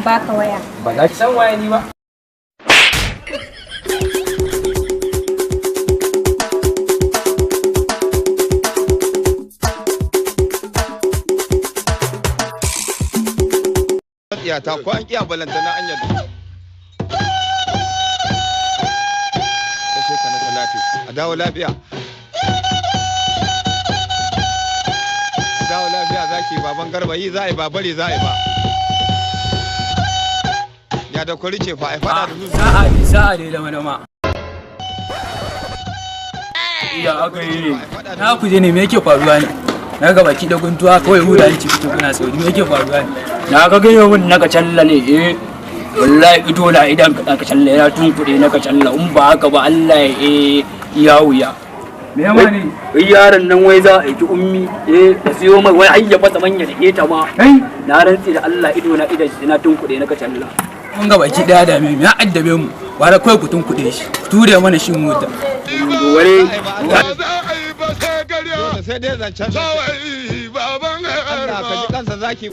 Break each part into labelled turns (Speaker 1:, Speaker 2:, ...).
Speaker 1: baka waya.
Speaker 2: Ba za ki san waya ni ba.
Speaker 3: Ta ko an kiya balanta na anyar kashe ka na talati a dawo lafiya zaki baban garba yi za a yi ba bari za a yi ba ya da kwari ce fa a fada da su
Speaker 2: sa'a dai da madama ya aka yi na ku je ne me yake faruwa ne na ga baki da guntuwa kawai huda ne ci fito kuna sauri me yake faruwa ne na ga ganyo mun naka challa ne wallahi ido na idan ka challa ya tunkuɗe naka challa in ba haka ba Allah ya wuya me ma ne yaron nan wai za a yi ummi da siyo mai wai hayya fata manya da ta ma na rantsi da Allah ido na idan na tunkuɗe naka challa mun ga baki daya da me ya addabe mu bara kai ku tunkuɗe shi ku ture mana shi mota ware
Speaker 3: sai dai zancen baban Allah ka ji kansa zaki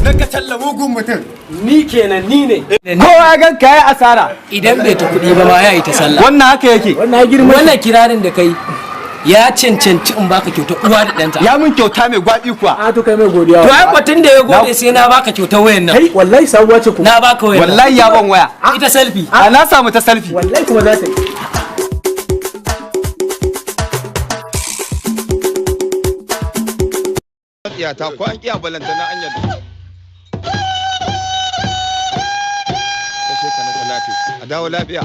Speaker 4: daga talla mugun mutum
Speaker 2: ni kenan ni ne
Speaker 4: kowa gan kai asara
Speaker 2: idan bai ta kuɗi ba ma ya yi ta sallah
Speaker 4: wannan haka yake
Speaker 2: wannan kirarin da kai ya cancanci in baka kyauta uwa da ɗanta
Speaker 4: ya mun kyauta mai gwabi kuwa
Speaker 2: a to kai mai godiya to ai batun da ya gode sai na baka kyauta wayan nan
Speaker 4: kai wallahi sabuwa ce kuma
Speaker 2: na baka wayan
Speaker 4: wallahi ya ban waya
Speaker 2: ita selfie
Speaker 4: a na samu ta selfie
Speaker 2: wallahi kuma za ta
Speaker 3: yi ta ko an kiya balanta na anyar kashe ka na talati a dawo lafiya